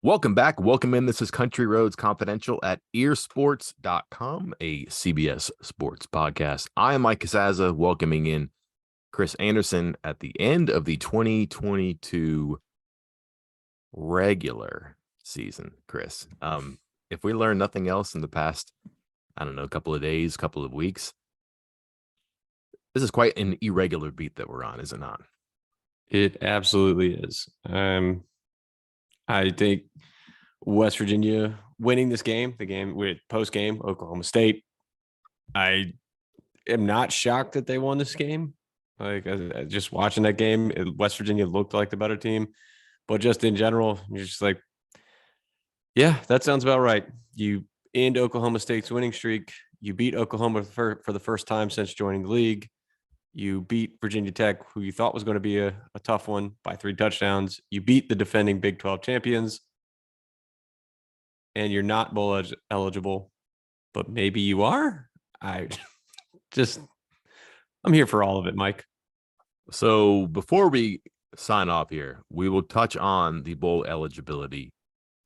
Welcome back. Welcome in. This is Country Roads Confidential at earsports.com, a CBS sports podcast. I am Mike Casazza, welcoming in Chris Anderson at the end of the 2022 regular season. Chris, if we learned nothing else in the past, couple of days, couple of weeks, this is quite an irregular beat that we're on, is it not? It absolutely is. I think West Virginia winning this game, the game with post-game, Oklahoma State, I am not shocked that they won this game. Just watching that game, West Virginia looked like the better team. But just in general, you're just like, yeah, that sounds about right. You end Oklahoma State's winning streak. You beat Oklahoma for the first time since joining the league. You beat Virginia Tech, who you thought was going to be a tough one, by 3 touchdowns. You beat the defending Big 12 champions. And you're not bowl eligible, but maybe you are. I'm here for all of it, Mike. So before we sign off here, we will touch on the bowl eligibility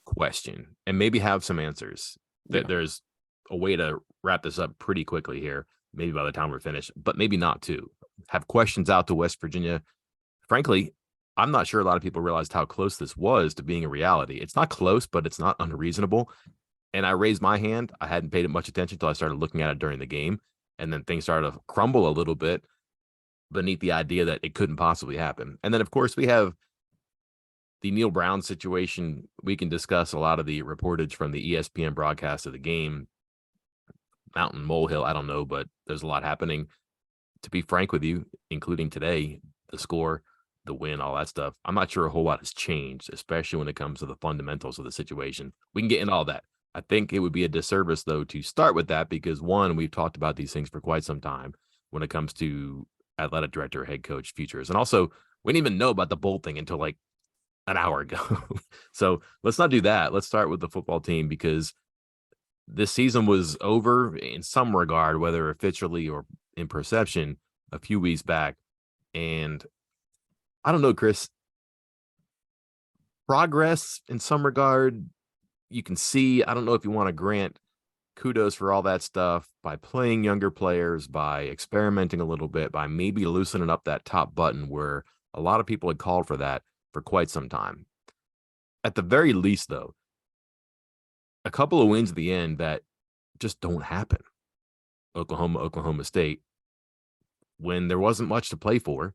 question and maybe have some answers. Yeah. There's a way to wrap this up pretty quickly here, maybe by the time we're finished, but maybe not too. Have questions out to West Virginia. Frankly, I'm not sure a lot of people realized how close this was to being a reality. It's not close, but it's not unreasonable. And I raised my hand. I hadn't paid it much attention until I started looking at it during the game. And then things started to crumble a little bit beneath the idea that it couldn't possibly happen. And then, of course, we have the Neal Brown situation. We can discuss a lot of the reportage from the ESPN broadcast of the game. Mountain, molehill, I don't know, but there's a lot happening. To be frank with you, including today, the score, the win, all that stuff, I'm not sure a whole lot has changed, especially when it comes to the fundamentals of the situation. We can get into all that. I think it would be a disservice, though, to start with that because, one, we've talked about these things for quite some time when it comes to athletic director, head coach futures. And also, we didn't even know about the bowl thing until like an hour ago. So let's not do that. Let's start with the football team because this season was over in some regard, whether officially or in perception, a few weeks back. And I don't know, Chris, progress in some regard, you can see. I don't know if you want to grant kudos for all that stuff by playing younger players, by experimenting a little bit, by maybe loosening up that top button where a lot of people had called for that for quite some time. At the very least, though, a couple of wins at the end that just don't happen. Oklahoma State, when there wasn't much to play for,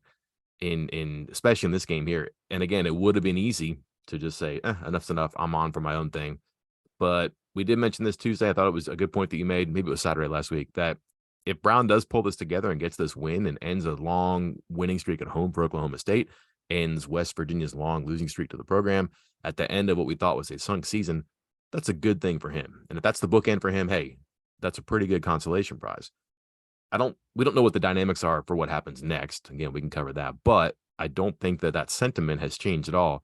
in especially in this game here. And again, it would have been easy to just say, enough's enough. I'm on for my own thing. But we did mention this Tuesday. I thought it was a good point that you made. Maybe it was Saturday last week, that if Brown does pull this together and gets this win and ends a long winning streak at home for Oklahoma State, ends West Virginia's long losing streak to the program at the end of what we thought was a sunk season, that's a good thing for him. And if that's the bookend for him, hey, that's a pretty good consolation prize. We don't know what the dynamics are for what happens next. Again, we can cover that, but I don't think that sentiment has changed at all.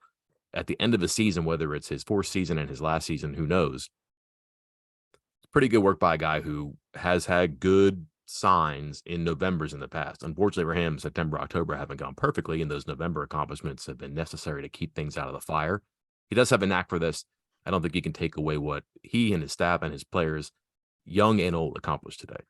At the end of the season, whether it's his fourth season and his last season, who knows? Pretty good work by a guy who has had good signs in Novembers in the past. Unfortunately for him, September, October haven't gone perfectly, and those November accomplishments have been necessary to keep things out of the fire. He does have a knack for this. I don't think you can take away what he and his staff and his players, young and old, accomplished today.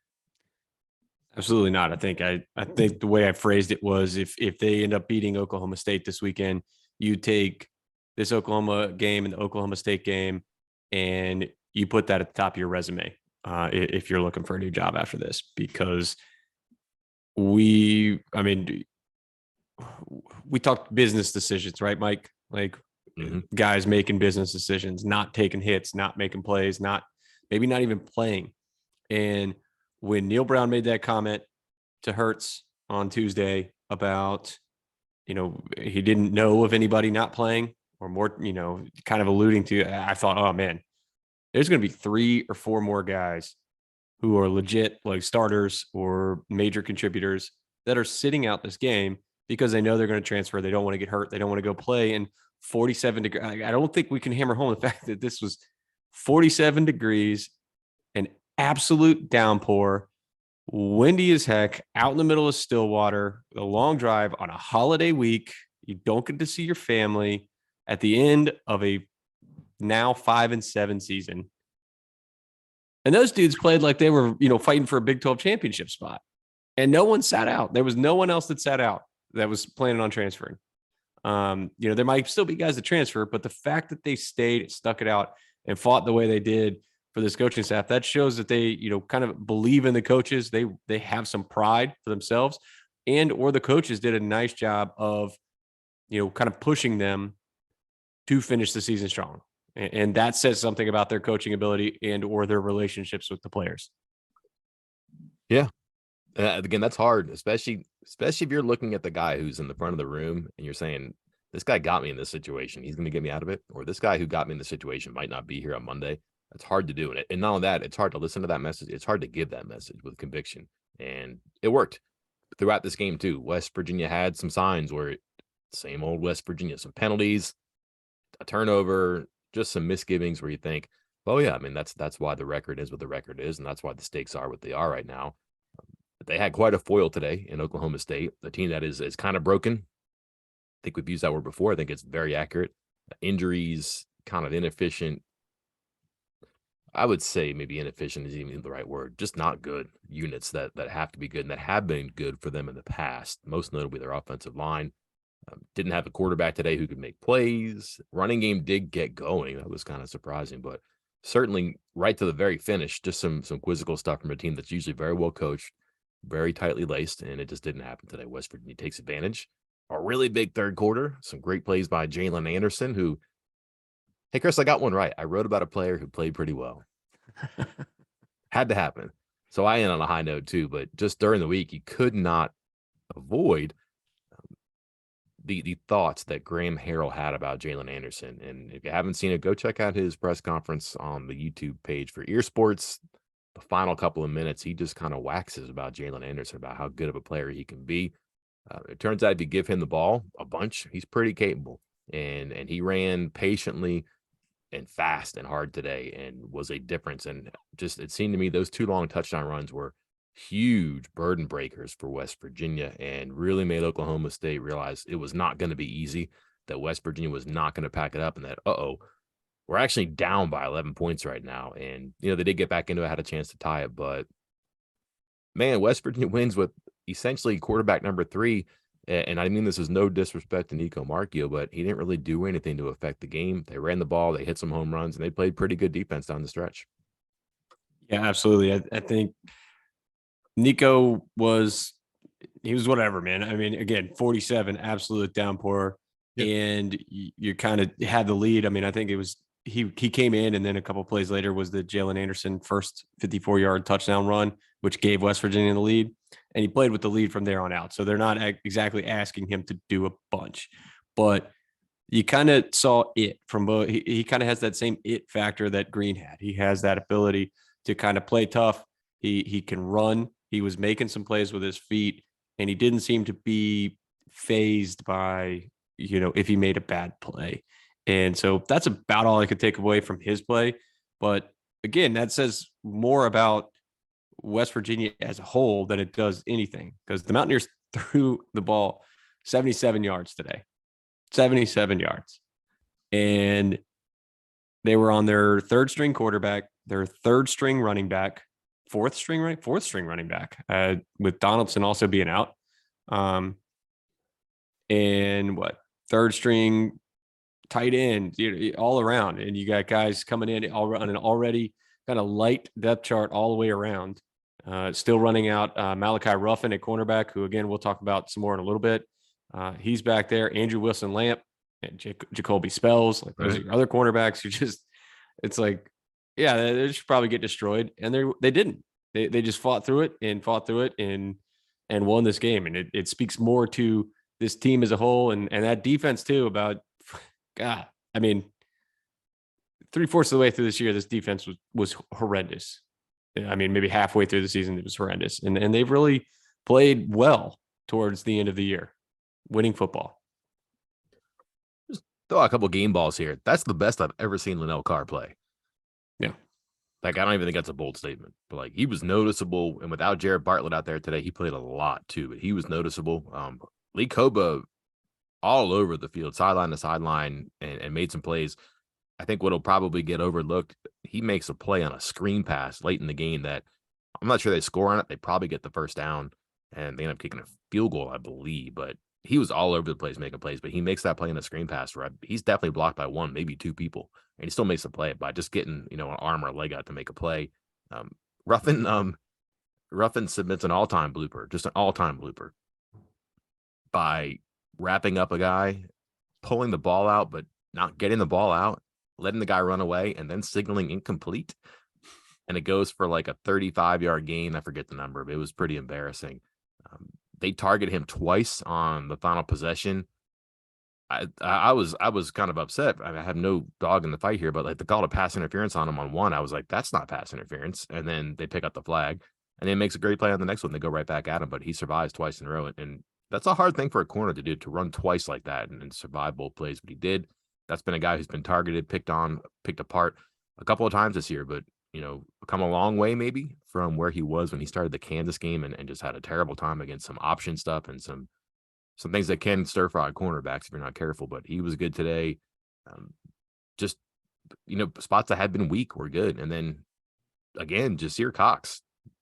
Absolutely not. I think the way I phrased it was if they end up beating Oklahoma State this weekend, you take this Oklahoma game and the Oklahoma State game, and you put that at the top of your resume if you're looking for a new job after this, because we talked business decisions, right, Mike? Like guys making business decisions, not taking hits, not making plays, maybe not even playing. And when Neal Brown made that comment to Hurts on Tuesday about, he didn't know of anybody not playing, or more, kind of alluding to, I thought, oh man, there's going to be 3 or 4 more guys who are legit like starters or major contributors that are sitting out this game because they know they're going to transfer. They don't want to get hurt. They don't want to go play in 47 degrees. I don't think we can hammer home the fact that this was 47 degrees, an absolute downpour, windy as heck, out in the middle of Stillwater, a long drive on a holiday week. You don't get to see your family at the end of a now 5-7 season. And those dudes played like they were, fighting for a Big 12 championship spot. And no one sat out. There was no one else that sat out that was planning on transferring. There might still be guys that transfer, but the fact that they stayed, stuck it out, and fought the way they did for this coaching staff, that shows that they, kind of believe in the coaches. They have some pride for themselves, or the coaches did a nice job of, kind of pushing them to finish the season strong. And that says something about their coaching ability or their relationships with the players. Yeah. Again, that's hard, especially if you're looking at the guy who's in the front of the room and you're saying, this guy got me in this situation, he's going to get me out of it. Or this guy who got me in the situation might not be here on Monday. That's hard to do. And not only that, it's hard to listen to that message. It's hard to give that message with conviction. And it worked throughout this game too. West Virginia had some signs where same old West Virginia, some penalties, a turnover, just some misgivings where you think, oh yeah, I mean, that's why the record is what the record is. And that's why the stakes are what they are right now. But they had quite a foil today in Oklahoma State, the team that is kind of broken. I think we've used that word before. I think it's very accurate. Injuries, kind of inefficient. I would say maybe inefficient is even the right word. Just not good units that have to be good and that have been good for them in the past. Most notably their offensive line. Didn't have a quarterback today who could make plays. Running game did get going. That was kind of surprising, but certainly right to the very finish, just some quizzical stuff from a team that's usually very well coached, very tightly laced, and it just didn't happen today. West Virginia takes advantage. A really big third quarter. Some great plays by Jalen Anderson, who, hey, Chris, I got one right. I wrote about a player who played pretty well. Had to happen. So I end on a high note too, but just during the week, you could not avoid the thoughts that Graham Harrell had about Jalen Anderson. And if you haven't seen it, go check out his press conference on the YouTube page for Ear Sports. The final couple of minutes, he just kind of waxes about Jalen Anderson, about how good of a player he can be. It turns out if you give him the ball a bunch, he's pretty capable. And he ran patiently and fast and hard today and was a difference. And just, it seemed to me those 2 long touchdown runs were huge burden breakers for West Virginia and really made Oklahoma State realize it was not going to be easy, that West Virginia was not going to pack it up, and that, we're actually down by 11 points right now. And, they did get back into it, had a chance to tie it, but man, West Virginia wins with essentially quarterback number 3. And I mean, this is no disrespect to Nico Marchio, but he didn't really do anything to affect the game. They ran the ball, they hit some home runs, and they played pretty good defense down the stretch. Yeah, absolutely. I think Nico was whatever, man. I mean, again, 47, absolute downpour. Yep. And you kind of had the lead. I mean, I think it was, he came in, and then a couple plays later was the Jalen Anderson first 54-yard touchdown run, which gave West Virginia the lead. And he played with the lead from there on out. So they're not exactly asking him to do a bunch, but you kind of saw it from both. He kind of has that same it factor that Green had. He has that ability to kind of play tough. He can run. He was making some plays with his feet, and he didn't seem to be phased by, if he made a bad play. And so that's about all I could take away from his play. But again, that says more about West Virginia as a whole than it does anything, because the Mountaineers threw the ball 77 yards today, 77 yards. And they were on their third string quarterback, their third string running back, fourth string running back, with Donaldson also being out. And third string tight end, all around. And you got guys coming in all on an already kind of light depth chart all the way around. Still running out Malachi Ruffin at cornerback, who, again, we'll talk about some more in a little bit. He's back there. Andrew Wilson-Lamp and Jacoby Spells. Like, those are your other cornerbacks. It's like, yeah, they should probably get destroyed. And they didn't. They just fought through it and won this game. And it speaks more to this team as a whole and that defense too, about, God, I mean, 3/4 of the way through this year, this defense was horrendous. I mean, maybe halfway through the season, it was horrendous. And they've really played well towards the end of the year, winning football. Just throw out a couple game balls here. That's the best I've ever seen Linnell Carr play. Yeah. Like, I don't even think that's a bold statement, but like, he was noticeable. And without Jared Bartlett out there today, he played a lot too, but he was noticeable. Lee Koba all over the field, sideline to sideline, and made some plays. I think what'll probably get overlooked, he makes a play on a screen pass late in the game that I'm not sure they score on it. They probably get the first down and they end up kicking a field goal, I believe. But he was all over the place making plays, but he makes that play in a screen pass where he's definitely blocked by one, maybe two people, and he still makes a play by just getting, an arm or a leg out to make a play. Um, Ruffin, Ruffin submits an all-time blooper, just an all-time blooper by wrapping up a guy, pulling the ball out, but not getting the ball out, letting the guy run away, and then signaling incomplete. And it goes for like a 35-yard gain. I forget the number, but it was pretty embarrassing. They targeted him twice on the final possession. I was kind of upset. I have no dog in the fight here, but like they called a pass interference on him on one. I was like, that's not pass interference. And then they pick up the flag, and then makes a great play on the next one. They go right back at him, but he survives twice in a row. And that's a hard thing for a corner to do, to run twice like that and survive both plays. But he did. That's been a guy who's been targeted, picked apart a couple of times this year, but come a long way maybe from where he was when he started the Kansas game and just had a terrible time against some option stuff and some things that can stir fry cornerbacks if you're not careful. But he was good today. Just, spots that had been weak were good. And then again, Jasir Cox.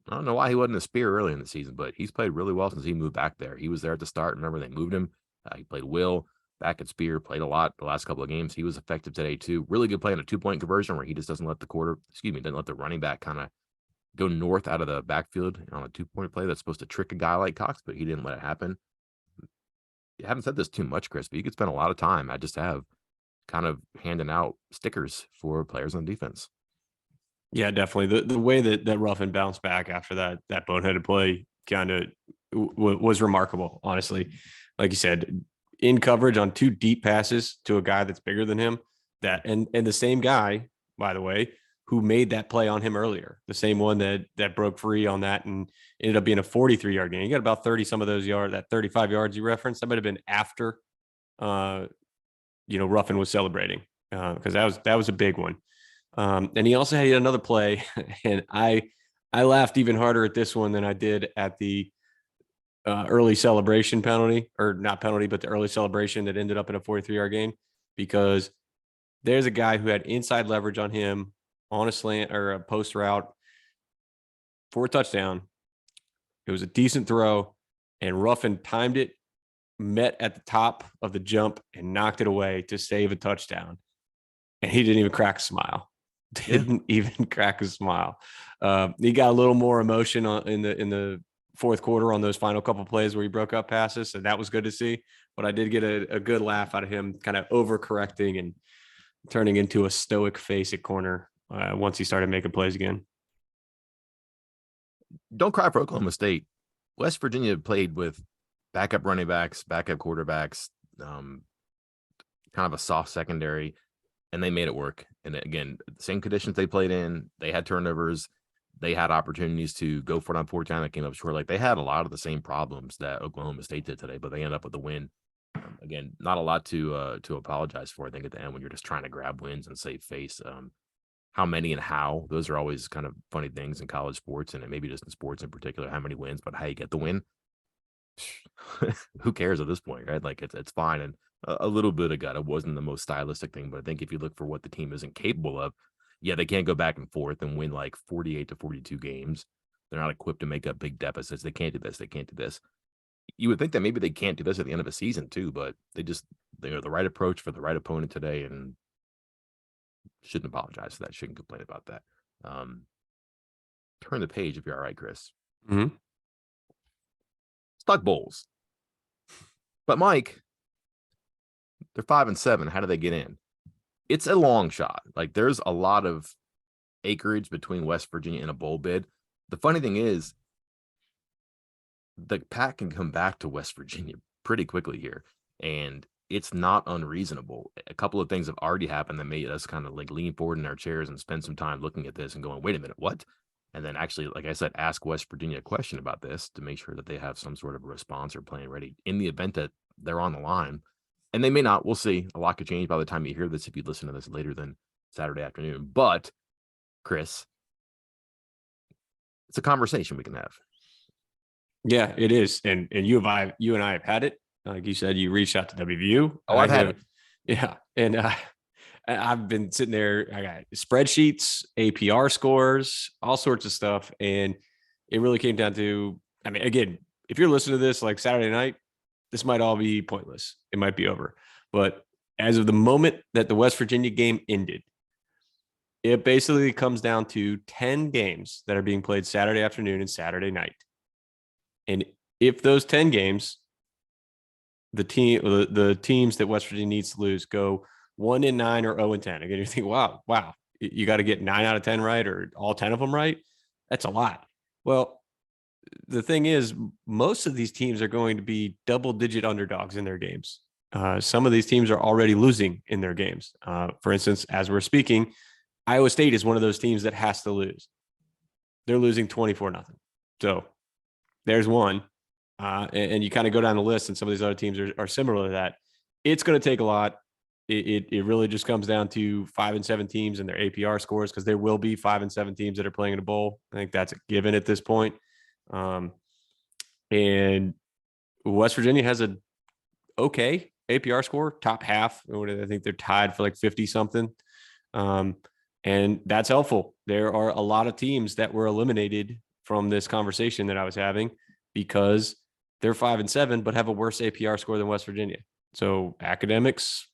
I don't know why he wasn't a spear early in the season, but he's played really well since he moved back there. He was there at the start. Remember, they moved him. He played Will back at spear, played a lot the last couple of games. He was effective today too. Really good play on a 2-point conversion where he just doesn't let the running back kind of go north out of the backfield on a 2-point play that's supposed to trick a guy like Cox, but he didn't let it happen. You haven't said this too much, Chris, but you could spend a lot of time. I just have kind of handing out stickers for players on defense. Yeah, definitely. The way that Ruffin bounced back after that boneheaded play kind of was remarkable, honestly. Like you said, in coverage on 2 deep passes to a guy that's bigger than him, and the same guy, by the way, who made that play on him earlier, the same one that broke free on that and ended up being a 43-yard gain. You got about 30 some of those yards, that 35 yards you referenced, that might have been after Ruffin was celebrating, because that was a big one. And he also had another play, and I laughed even harder at this one than I did at the early celebration penalty, or not penalty, but the early celebration that ended up in a 43-yard gain, because there's a guy who had inside leverage on him on a slant or a post route for a touchdown. It was a decent throw, and Ruffin timed it, met at the top of the jump, and knocked it away to save a touchdown. And he didn't even crack a smile. Didn't even crack a smile. He got a little more emotion in the fourth quarter on those final couple plays where he broke up passes, so that was good to see. But I did get a good laugh out of him, kind of overcorrecting and turning into a stoic face at corner once he started making plays again. Don't cry for Oklahoma State. West Virginia played with backup running backs, backup quarterbacks, kind of a soft secondary, and they made it work. And again, the same conditions they played in, they had turnovers, they had opportunities to go for it on 4th down that came up short. Like, they had a lot of the same problems that Oklahoma State did today, but they ended up with the win. Again, not a lot to apologize for, I think, at the end, when you're just trying to grab wins and save face. How many and how, those are always kind of funny things in college sports, and maybe just in sports in particular, how many wins, but how you get the win. Who cares at this point, right? Like, it's fine. And a little bit of gut. It wasn't the most stylistic thing, but I think if you look for what the team isn't capable of, yeah, they can't go back and forth and win like 48 to 42 games. They're not equipped to make up big deficits. They can't do this. They can't do this. You would think that maybe they can't do this at the end of a season too, but they're the right approach for the right opponent today, and shouldn't apologize for that. Shouldn't complain about that. Turn the page if you're all right, Chris. Mm-hmm. Let's talk bowls. But Mike, they're 5-7. How do they get in? It's a long shot. Like, there's a lot of acreage between West Virginia and a bowl bid. The funny thing is, the Pack can come back to West Virginia pretty quickly here, and it's not unreasonable. A couple of things have already happened that made us kind of like lean forward in our chairs and spend some time looking at this and going, wait a minute, what? And then actually, like I said, ask West Virginia a question about this to make sure that they have some sort of a response or plan ready in the event that they're on the line. And they may not. We'll see. A lot could change by the time you hear this, if you listen to this later than Saturday afternoon. But, Chris, it's a conversation we can have. Yeah, it is. And you and I have had it. Like you said, you reached out to WVU. Oh, I've had it. Yeah. And I've been sitting there. I got spreadsheets, APR scores, all sorts of stuff. And it really came down to, I mean, again, if you're listening to this like Saturday night, this might all be pointless. It might be over. But as of the moment that the West Virginia game ended, it basically comes down to 10 games that are being played Saturday afternoon and Saturday night. And if those 10 games, the teams that West Virginia needs to lose go 1-9 or 0-10. Again, you think, wow, you got to get 9 out of 10 right or all 10 of them right. That's a lot. Well, the thing is, most of these teams are going to be double-digit underdogs in their games. Some of these teams are already losing in their games. For instance, as we're speaking, Iowa State is one of those teams that has to lose. They're losing 24-0. So there's one. And you kind of go down the list, and some of these other teams are similar to that. It's going to take a lot. It really just comes down to 5 and 7 teams and their APR scores, because there will be 5 and 7 teams that are playing in a bowl. I think that's a given at this point. And West Virginia has a okay APR score, top half. I think they're tied for like 50 something. And that's helpful. There are a lot of teams that were eliminated from this conversation that I was having because they're 5 and 7, but have a worse APR score than West Virginia. So academics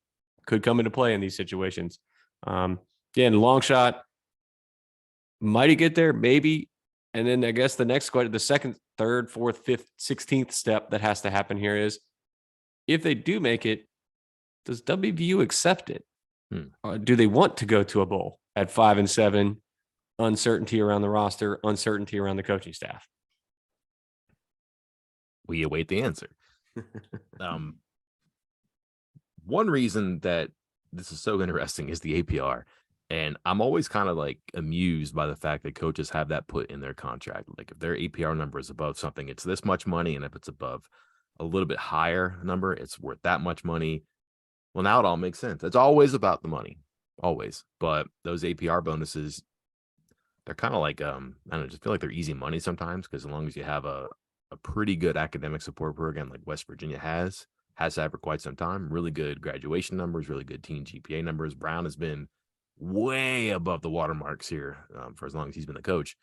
could come into play in these situations. Again, long shot. Might he get there? Maybe. And then I guess the next question, the second, third, fourth, fifth, 16th step that has to happen here is, if they do make it, does WVU accept it? Do they want to go to a bowl at 5 and 7? Uncertainty around the roster, uncertainty around the coaching staff. We await the answer. One reason that this is so interesting is the APR. And I'm always kind of like amused by the fact that coaches have that put in their contract. Like if their APR number is above something, it's this much money. And if it's above a little bit higher number, it's worth that much money. Well, now it all makes sense. It's always about the money, always. But those APR bonuses, they're kind of like, I don't know, just feel like they're easy money sometimes, because as long as you have a pretty good academic support program like West Virginia has had for quite some time, really good graduation numbers, really good teen GPA numbers. Brown has been way above the watermarks here for as long as he's been the coach.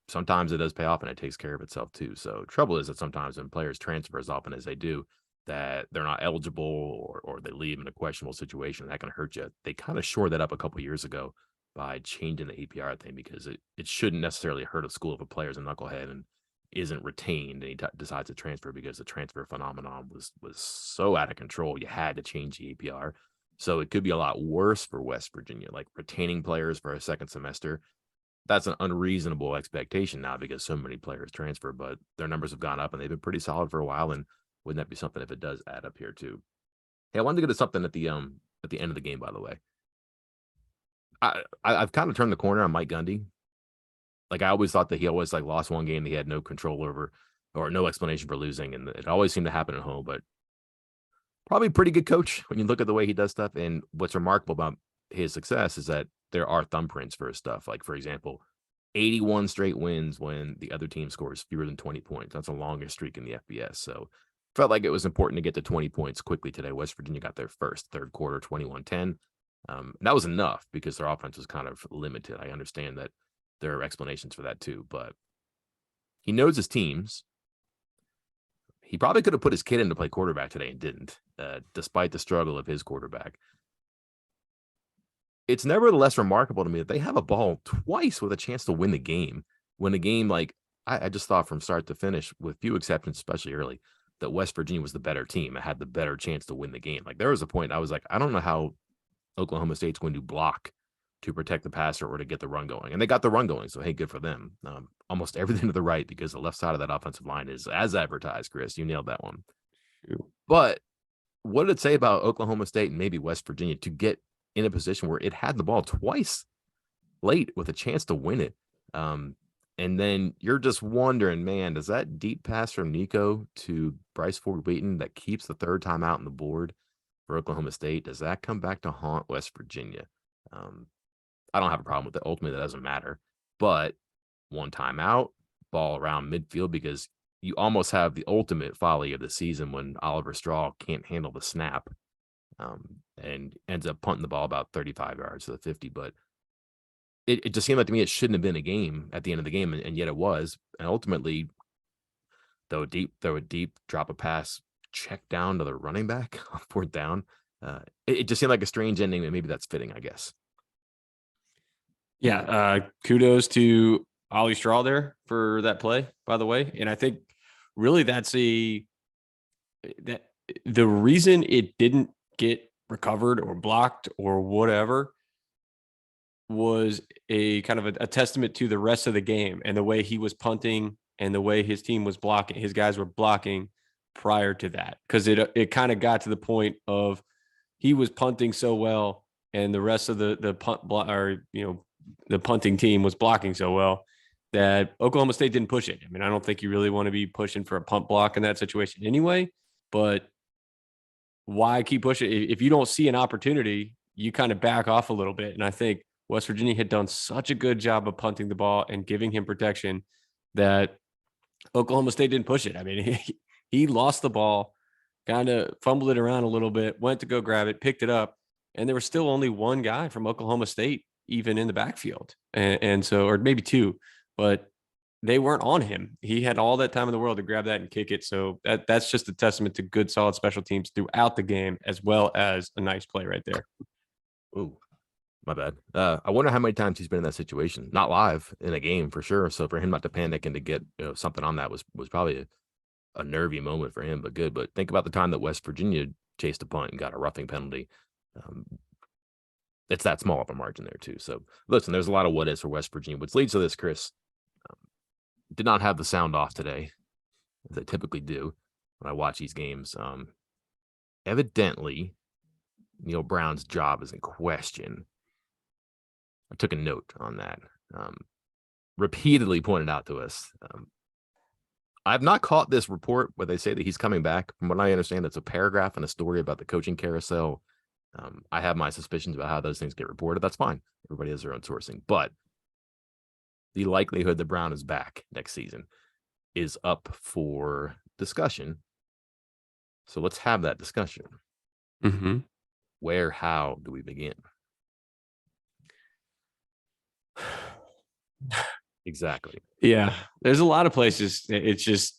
Sometimes it does pay off and it takes care of itself too. So trouble is that sometimes when players transfer as often as they do, that they're not eligible or they leave in a questionable situation, that can hurt you. They kind of shored that up a couple years ago by changing the APR thing, because it shouldn't necessarily hurt a school if a player's a knucklehead and isn't retained and he decides to transfer, because the transfer phenomenon was so out of control. You had to change the APR. So it could be a lot worse for West Virginia, like retaining players for a second semester. That's an unreasonable expectation now because so many players transfer, but their numbers have gone up and they've been pretty solid for a while. And wouldn't that be something if it does add up here too? Hey, I wanted to get to something at the end of the game, by the way. I've kind of turned the corner on Mike Gundy. Like I always thought that he always like lost one game that he had no control over or no explanation for losing. And it always seemed to happen at home, but probably a pretty good coach when you look at the way he does stuff. And what's remarkable about his success is that there are thumbprints for his stuff. Like, for example, 81 straight wins when the other team scores fewer than 20 points. That's the longest streak in the FBS. So felt like it was important to get to 20 points quickly today. West Virginia got their first third quarter, 21-10. That was enough because their offense was kind of limited. I understand that there are explanations for that too, but he knows his teams. He probably could have put his kid in to play quarterback today and didn't, despite the struggle of his quarterback. It's nevertheless remarkable to me that they have a ball twice with a chance to win the game. When the game, like, I just thought from start to finish, with few exceptions, especially early, that West Virginia was the better team. It had the better chance to win the game. Like, there was a point I was like, I don't know how Oklahoma State's going to block to protect the passer or to get the run going. And they got the run going, so hey, good for them. Almost everything to the right, because the left side of that offensive line is as advertised, Chris. You nailed that one. But what did it say about Oklahoma State and maybe West Virginia to get in a position where it had the ball twice late with a chance to win it? And then you're just wondering, man, does that deep pass from Nico to Bryce Ford Wheaton that keeps the third time out on the board for Oklahoma State, does that come back to haunt West Virginia? I don't have a problem with it. Ultimately, that doesn't matter. But one timeout, ball around midfield, because you almost have the ultimate folly of the season when Oliver Straw can't handle the snap. and ends up punting the ball about 35 yards to the 50. But it just seemed like to me it shouldn't have been a game at the end of the game, and yet it was. And ultimately, throw it deep, drop a pass, check down to the running back on 4th down. It just seemed like a strange ending, and maybe that's fitting, I guess. Yeah. Kudos to Ollie Straw there for that play, by the way. And I think really that's that the reason it didn't get recovered or blocked or whatever was a kind of a testament to the rest of the game and the way he was punting and the way his team was blocking, his guys were blocking prior to that. Cause it kind of got to the point of he was punting so well and the rest of the punt or, the punting team was blocking so well that Oklahoma State didn't push it. I mean, I don't think you really want to be pushing for a punt block in that situation anyway, but why keep pushing? If you don't see an opportunity, you kind of back off a little bit. And I think West Virginia had done such a good job of punting the ball and giving him protection that Oklahoma State didn't push it. I mean, he lost the ball, kind of fumbled it around a little bit, went to go grab it, picked it up, and there was still only one guy from Oklahoma State even in the backfield. And so, or maybe two, but they weren't on him. He had all that time in the world to grab that and kick it. So that's just a testament to good, solid special teams throughout the game, as well as a nice play right there. Ooh, my bad. I wonder how many times he's been in that situation. Not live in a game for sure. So for him not to panic and to get something on that was probably a nervy moment for him, but good. But think about the time that West Virginia chased a punt and got a roughing penalty. It's that small of a margin there too. So listen, there's a lot of what ifs for West Virginia, which leads to this, Chris. Did not have the sound off today, as I typically do when I watch these games. Evidently, Neal Brown's job is in question. I took a note on that. Repeatedly pointed out to us. I've not caught this report where they say that he's coming back. From what I understand, it's a paragraph in a story about the coaching carousel. I have my suspicions about how those things get reported. That's fine. Everybody has their own sourcing. But the likelihood that Brown is back next season is up for discussion. So let's have that discussion. Mm-hmm. Where, how do we begin? Exactly. Yeah, there's a lot of places. It's just,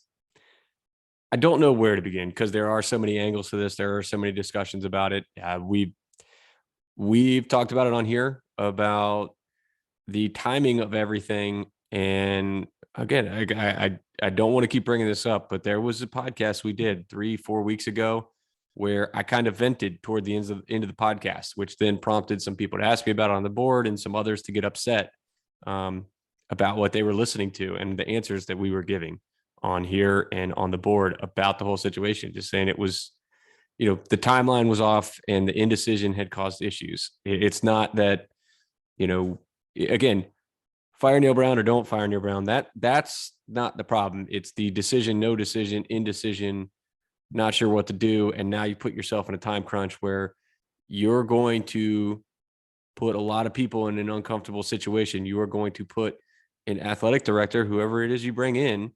I don't know where to begin because there are so many angles to this. There are so many discussions about it. We've talked about it on here about the timing of everything. And again, I don't want to keep bringing this up, but there was a podcast we did 3-4 weeks ago where I kind of vented toward the end of the podcast, which then prompted some people to ask me about it on the board and some others to get upset about what they were listening to and the answers that we were giving on here and on the board about the whole situation, just saying it was, the timeline was off and the indecision had caused issues. It's not that, again, fire Neal Brown or don't fire Neal Brown. That's not the problem. It's the decision, no decision, indecision, not sure what to do. And now you put yourself in a time crunch where you're going to put a lot of people in an uncomfortable situation. You are going to put an athletic director, whoever it is you bring in,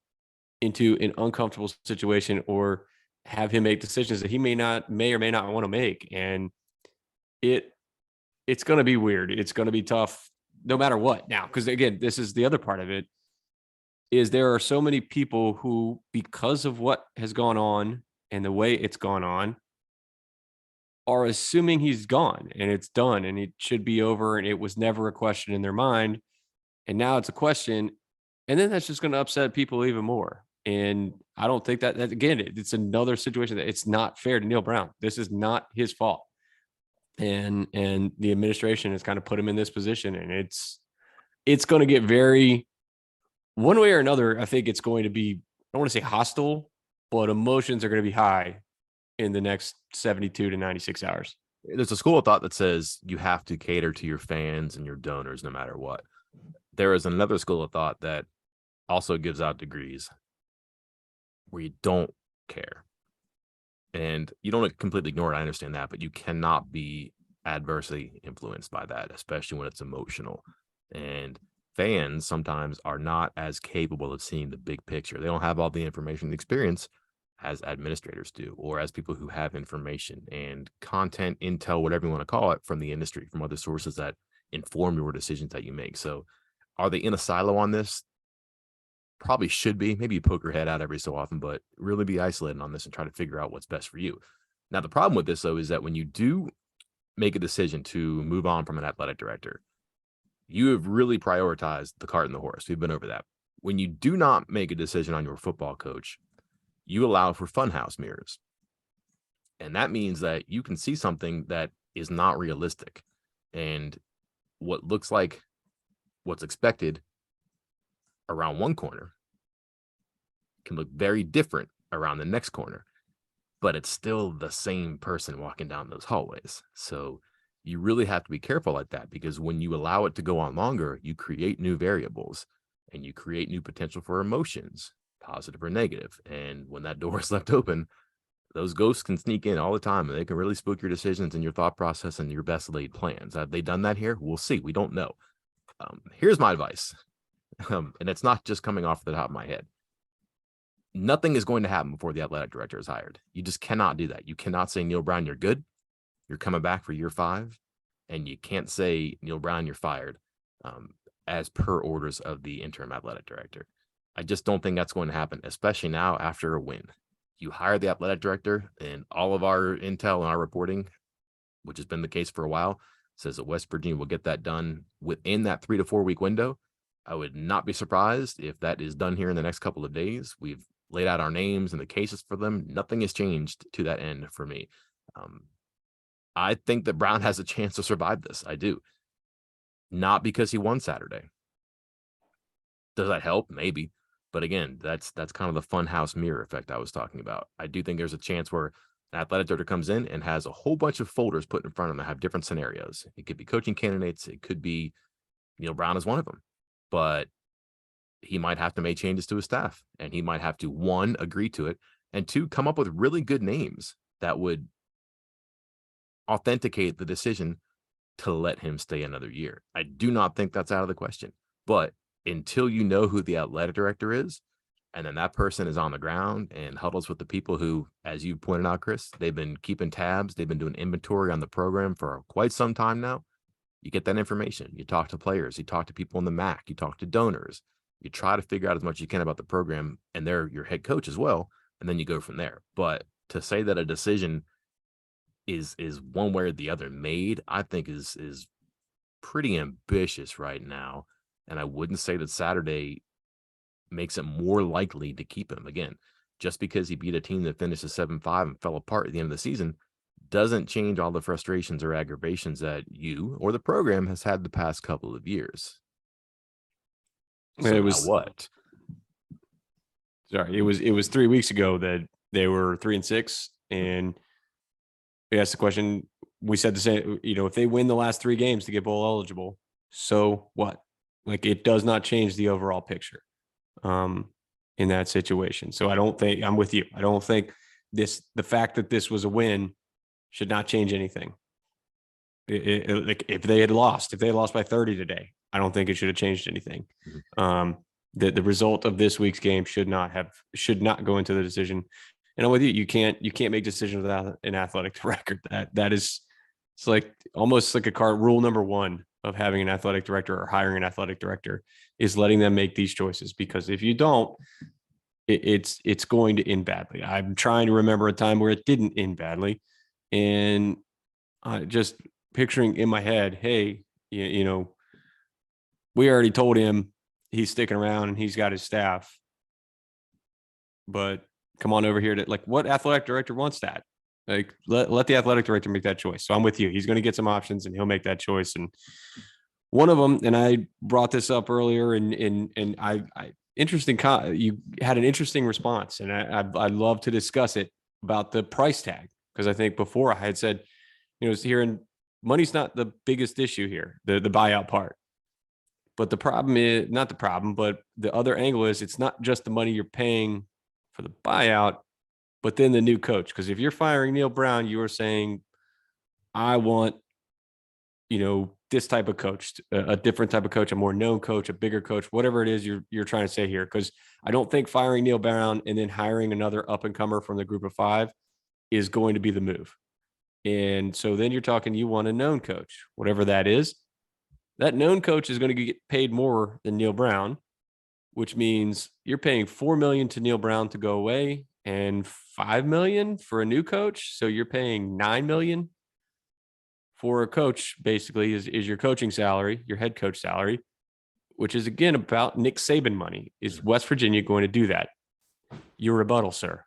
into an uncomfortable situation or have him make decisions that he may or may not want to make. And it's going to be weird. It's going to be tough no matter what now. Because again, this is the other part of it, is there are so many people who, because of what has gone on and the way it's gone on, are assuming he's gone and it's done and it should be over. And it was never a question in their mind. And now it's a question. And then that's just going to upset people even more. And I don't think that again, it's another situation that it's not fair to Neal Brown. This is not his fault. And the administration has kind of put him in this position, and it's going to get very, one way or another. I think it's going to be, I don't want to say hostile, but emotions are going to be high in the next 72 to 96 hours. There's a school of thought that says you have to cater to your fans and your donors no matter what. There is another school of thought that also gives out degrees where you don't care. And you don't completely ignore it. I understand that, but you cannot be adversely influenced by that, especially when it's emotional. And fans sometimes are not as capable of seeing the big picture. They don't have all the information and experience as administrators do, or as people who have information and content, intel, whatever you want to call it, from the industry, from other sources that inform your decisions that you make. So are they in a silo on this? Probably should be. Maybe you poke your head out every so often, but really be isolated on this and try to figure out what's best for you. Now, the problem with this, though, is that when you do make a decision to move on from an athletic director, you have really prioritized the cart and the horse. We've been over that. When you do not make a decision on your football coach, you allow for funhouse mirrors. And that means that you can see something that is not realistic. And what looks like what's expected around one corner can look very different around the next corner, but it's still the same person walking down those hallways. So you really have to be careful like that, because when you allow it to go on longer, you create new variables and you create new potential for emotions, positive or negative. And when that door is left open, those ghosts can sneak in all the time, and they can really spook your decisions and your thought process and your best laid plans. Have they done that here? We'll see. We don't know. Here's my advice. And it's not just coming off the top of my head. Nothing is going to happen before the athletic director is hired. You just cannot do that. You cannot say, Neal Brown, you're good. You're coming back for year 5. And you can't say, Neal Brown, you're fired, as per orders of the interim athletic director. I just don't think that's going to happen, especially now after a win. You hire the athletic director, and all of our intel and our reporting, which has been the case for a while, says that West Virginia will get that done within that 3 to 4 week window. I would not be surprised if that is done here in the next couple of days. We've laid out our names and the cases for them. Nothing has changed to that end for me. I think that Brown has a chance to survive this. I do. Not because he won Saturday. Does that help? Maybe. But again, that's kind of the fun house mirror effect I was talking about. I do think there's a chance where an athletic director comes in and has a whole bunch of folders put in front of them that have different scenarios. It could be coaching candidates. It could be Neal Brown is one of them. But he might have to make changes to his staff, and he might have to, 1, agree to it, and 2, come up with really good names that would authenticate the decision to let him stay another year. I do not think that's out of the question. But until you know who the athletic director is, and then that person is on the ground and huddles with the people who, as you pointed out, Chris, they've been keeping tabs, they've been doing inventory on the program for quite some time now. You get that information. You talk to players, you talk to people in the MAC, you talk to donors, you try to figure out as much as you can about the program, and they're your head coach as well, and then you go from there. But to say that a decision is one way or the other made, I think is pretty ambitious right now. And I wouldn't say that Saturday makes it more likely to keep him. Again, just because he beat a team that finished 7-5 and fell apart at the end of the season doesn't change all the frustrations or aggravations that you or the program has had the past couple of years. So it was now what? Sorry, it was 3 weeks ago that they were 3-6, and we asked the question. We said the same. If they win the last 3 games to get bowl eligible, so what? Like, it does not change the overall picture in that situation. So I don't think, I'm with you. I don't think the fact that this was a win should not change anything. Like, if they had lost by 30 today, I don't think it should have changed anything. The result of this week's game should not go into the decision. And I'm with you. You can't make decisions without an athletic director. It's like almost like rule number 1 of having an athletic director or hiring an athletic director is letting them make these choices, because if you don't, it's going to end badly. I'm trying to remember a time where it didn't end badly, and just picturing in my head, hey, we already told him he's sticking around and he's got his staff, but come on over here to, like, what athletic director wants that? Like, let the athletic director make that choice. So I'm with you. He's going to get some options and he'll make that choice. And one of them, and I brought this up earlier, and you had an interesting response, and I'd love to discuss it, about the price tag, because I think before I had said, hearing money's not the biggest issue here, the buyout part. But the problem is not the problem, but the other angle is it's not just the money you're paying for the buyout, but then the new coach. Because if you're firing Neal Brown, you are saying, I want, this type of coach, a different type of coach, a more known coach, a bigger coach, whatever it is you're trying to say here. Because I don't think firing Neal Brown and then hiring another up and comer from the group of 5 is going to be the move. And so then you're talking, you want a known coach, whatever that is. That known coach is going to get paid more than Neal Brown, which means you're paying $4 million to Neal Brown to go away and $5 million for a new coach. So you're paying $9 million for a coach, basically, is your coaching salary, your head coach salary, which is again about Nick Saban money. Is West Virginia going to do that? Your rebuttal, sir.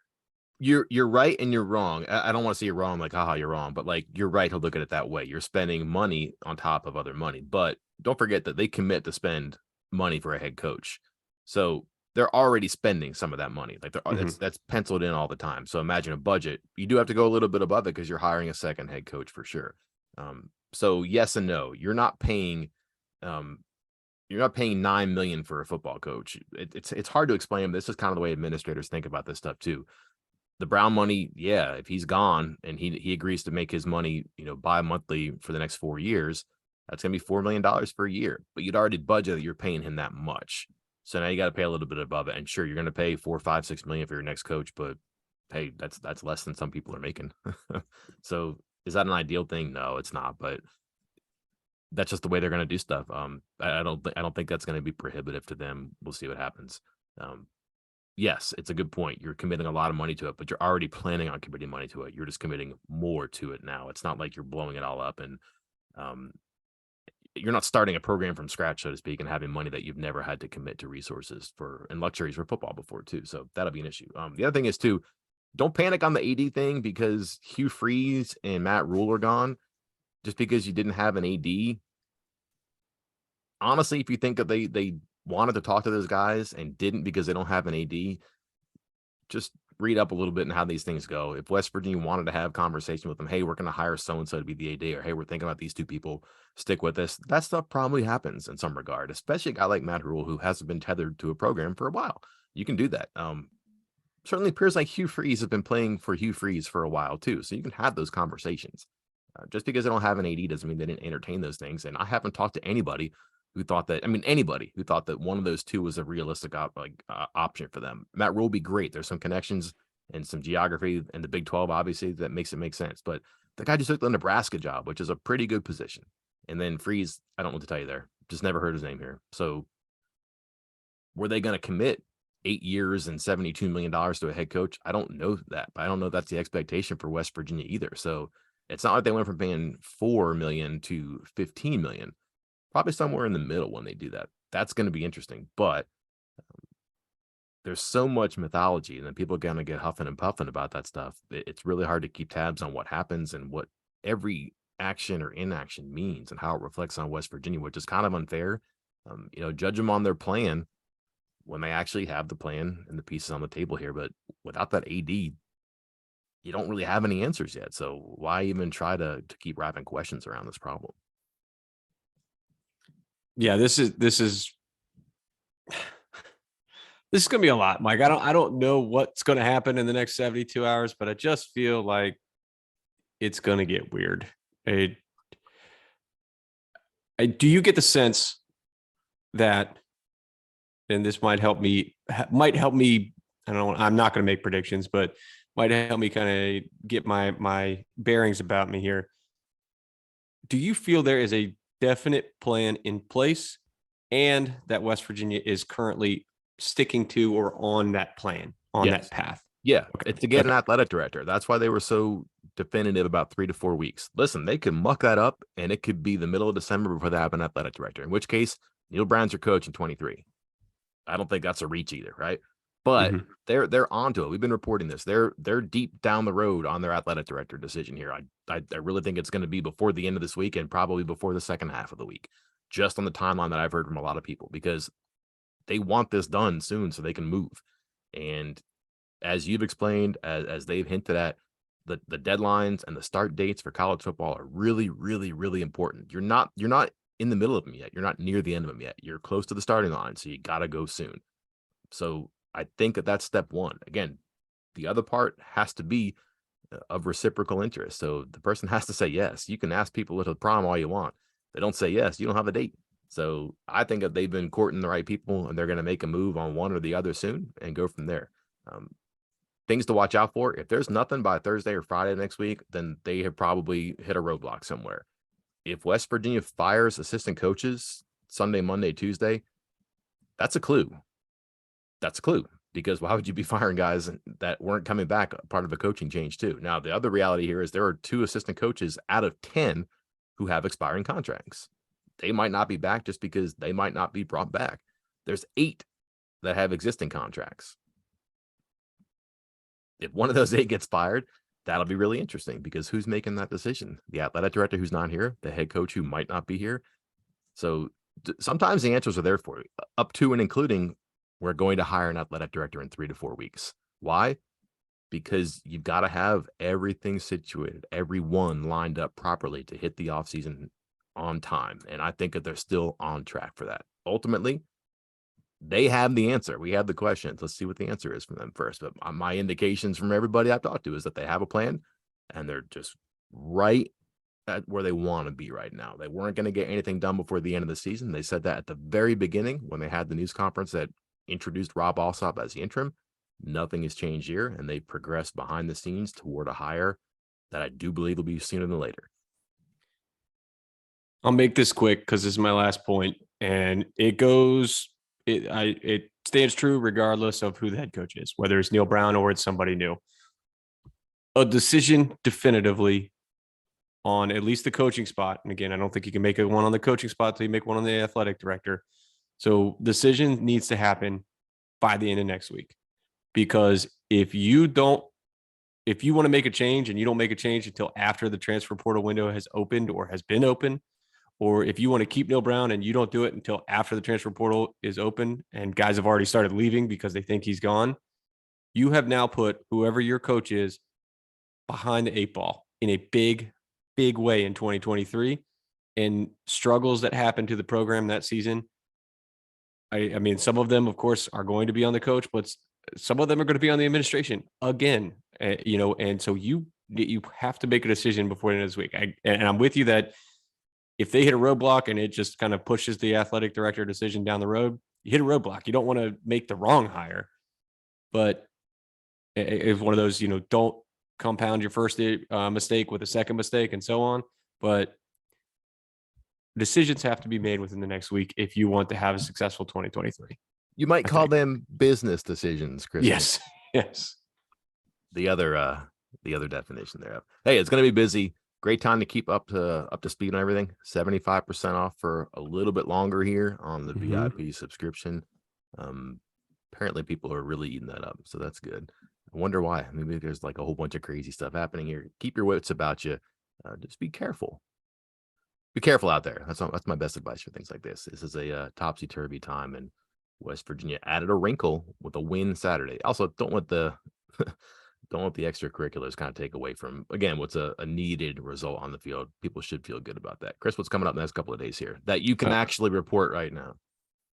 You're right and you're wrong. I don't want to say you're wrong, like, haha, you're wrong, but like, you're right. He'll look at it that way. You're spending money on top of other money, but don't forget that they commit to spend money for a head coach. So they're already spending some of that money. Like that's penciled in all the time. So imagine a budget. You do have to go a little bit above it because you're hiring a second head coach for sure. So yes and no. You're not paying 9 million for a football coach. It's hard to explain. This is kind of the way administrators think about this stuff too. The Brown money, yeah, if he's gone and he agrees to make his money, bi-monthly for the next 4 years, that's going to be $4 million per year. But you'd already budgeted that you're paying him that much. So now you got to pay a little bit above it. And sure, you're going to pay 4, 5, 6 million for your next coach, but hey, that's less than some people are making. So is that an ideal thing? No, it's not. But that's just the way they're going to do stuff. I don't think that's going to be prohibitive to them. We'll see what happens. Yes, it's a good point. You're committing a lot of money to it, but you're already planning on committing money to it. You're just committing more to it now. It's not like you're blowing it all up and you're not starting a program from scratch, so to speak, and having money that you've never had to commit to resources for and luxuries for football before too. So that'll be an issue. The other thing is too, don't panic on the AD thing because Hugh Freeze and Matt Rule are gone. Just because you didn't have an AD. Honestly, if you think that they wanted to talk to those guys and didn't because they don't have an AD, just read up a little bit on how these things go. If West Virginia wanted to have conversation with them, hey, we're going to hire so-and-so to be the AD, or hey, we're thinking about these 2 people, stick with this. That stuff probably happens in some regard, especially a guy like Matt Rule who hasn't been tethered to a program for a while. You can do that. Certainly appears like Hugh Freeze has been playing for Hugh Freeze for a while too. So you can have those conversations. Just because they don't have an AD doesn't mean they didn't entertain those things. And I haven't talked to anybody who thought that, anybody who thought that one of those 2 was a realistic option for them. Matt Rule would be great. There's some connections and some geography in the Big 12, obviously, that makes it make sense. But the guy just took the Nebraska job, which is a pretty good position. And then Freeze, I don't know what to tell you there. Just never heard his name here. So were they going to commit 8 years and $72 million to a head coach? I don't know that, but I don't know if that's the expectation for West Virginia either. So it's not like they went from paying $4 million to $15 million. Probably somewhere in the middle when they do that. That's going to be interesting. But there's so much mythology, and then people are going to get huffing and puffing about that stuff. It's really hard to keep tabs on what happens and what every action or inaction means and how it reflects on West Virginia, which is kind of unfair. Judge them on their plan when they actually have the plan and the pieces on the table here. But without that AD, you don't really have any answers yet. So why even try to keep wrapping questions around this problem? Yeah, this is going to be a lot, Mike. I don't know what's going to happen in the next 72 hours, but I just feel like it's going to get weird. Do you get the sense that, and this might help me, I don't know, I'm not going to make predictions, but might help me kind of get my bearings about me here. Do you feel there is a definite plan in place and that West Virginia is currently sticking to or on that plan, on that path? Yeah, okay. It's to get an athletic director. That's why they were so definitive about 3 to 4 weeks. Listen, they could muck that up and it could be the middle of December before they have an athletic director, in which case Neal Brown's your coach in 23. I don't think that's a reach either, right? But they're onto it. We've been reporting this. They're deep down the road on their athletic director decision here. I really think it's going to be before the end of this week and probably before the second half of the week, just on the timeline that I've heard from a lot of people, because they want this done soon so they can move. And as you've explained, as they've hinted at, the deadlines and the start dates for college football are really, really, really important. You're not in the middle of them yet. You're not near the end of them yet. You're close to the starting line, so you got to go soon. So I think that's step one. Again, the other part has to be of reciprocal interest. So the person has to say yes. You can ask people at the prom all you want. they don't say yes, you don't have a date. So I think that they've been courting the right people, and they're going to make a move on one or the other soon and go from there. Things to watch out for. If there's nothing by Thursday or Friday next week, then they have probably hit a roadblock somewhere. If West Virginia fires assistant coaches Sunday, Monday, Tuesday, that's a clue. That's a clue, because why would you be firing guys that weren't coming back, part of a coaching change too? Now, the other reality here is there are 2 assistant coaches out of 10 who have expiring contracts. They might not be back just because they might not be brought back. There's 8 that have existing contracts. If one of those 8 gets fired, that'll be really interesting, because who's making that decision? The athletic director who's not here, the head coach who might not be here. So sometimes the answers are there for you, up to and including we're going to hire an athletic director in 3 to 4 weeks. Why? Because you've got to have everything situated, everyone lined up properly to hit the offseason on time. And I think that they're still on track for that. Ultimately, they have the answer. We have the questions. Let's see what the answer is from them first. But my indications from everybody I've talked to is that they have a plan, and they're just right at where they want to be right now. They weren't going to get anything done before the end of the season. They said that at the very beginning when they had the news conference that introduced Rob Alsop as the interim. Nothing has changed here, and they progressed behind the scenes toward a hire that I do believe will be sooner than later. I'll make this quick because this is my last point, and it stands true regardless of who the head coach is, whether it's Neal Brown or it's somebody new. A decision definitively on at least the coaching spot. And again, I don't think you can make one on the coaching spot until you make one on the athletic director. So decision needs to happen by the end of next week, because if you want to make a change and you don't make a change until after the transfer portal window has opened or has been open, or if you want to keep Neal Brown and you don't do it until after the transfer portal is open and guys have already started leaving because they think he's gone, you have now put whoever your coach is behind the 8 ball in a big, big way in 2023. And struggles that happened to the program that season, I mean, some of them, of course, are going to be on the coach, but some of them are going to be on the administration again. And so you have to make a decision before the end of this week. And I'm with you that if they hit a roadblock and it just kind of pushes the athletic director decision down the road, you hit a roadblock. You don't want to make the wrong hire, but it's one of those, don't compound your first mistake with a second mistake and so on. But decisions have to be made within the next week if you want to have a successful 2023. You might call them business decisions, Chris. Yes. Yes. The other definition there. Hey, it's going to be busy. Great time to keep up to speed on everything. 75% off for a little bit longer here on the VIP subscription. Apparently people are really eating that up, so that's good. I wonder why. Maybe there's like a whole bunch of crazy stuff happening here. Keep your wits about you. Just be careful. Be careful out there. That's my best advice for things like this. This is a topsy-turvy time, and West Virginia added a wrinkle with a win Saturday. Also, don't let the extracurriculars kind of take away from, again, what's a needed result on the field. People should feel good about that. Chris, what's coming up the next couple of days here that you can actually report right now?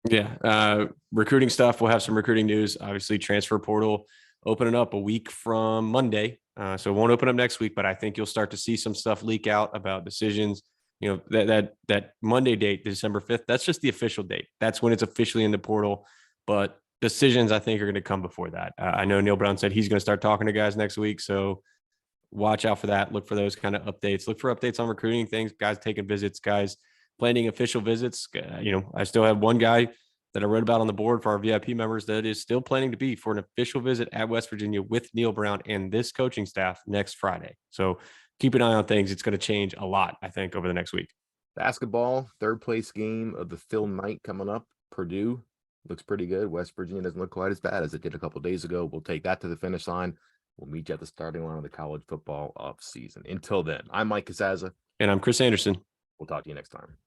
Yeah. Recruiting stuff. We'll have some recruiting news. Obviously, transfer portal opening up a week from Monday. So it won't open up next week, but I think you'll start to see some stuff leak out about decisions. That Monday date, December 5th, that's just the official date. That's when it's officially in the portal. But decisions, I think, are going to come before that. I know Neal Brown said he's going to start talking to guys next week. So watch out for that. Look for those kind of updates. Look for updates on recruiting things, guys taking visits, guys planning official visits. I still have one guy that I wrote about on the board for our VIP members that is still planning to be for an official visit at West Virginia with Neal Brown and this coaching staff next Friday. So keep an eye on things. It's going to change a lot, I think, over the next week. Basketball, third place game of the Phil Knight coming up. Purdue looks pretty good. West Virginia doesn't look quite as bad as it did a couple of days ago. We'll take that to the finish line. We'll meet you at the starting line of the college football offseason. Until then, I'm Mike Casazza. And I'm Chris Anderson. We'll talk to you next time.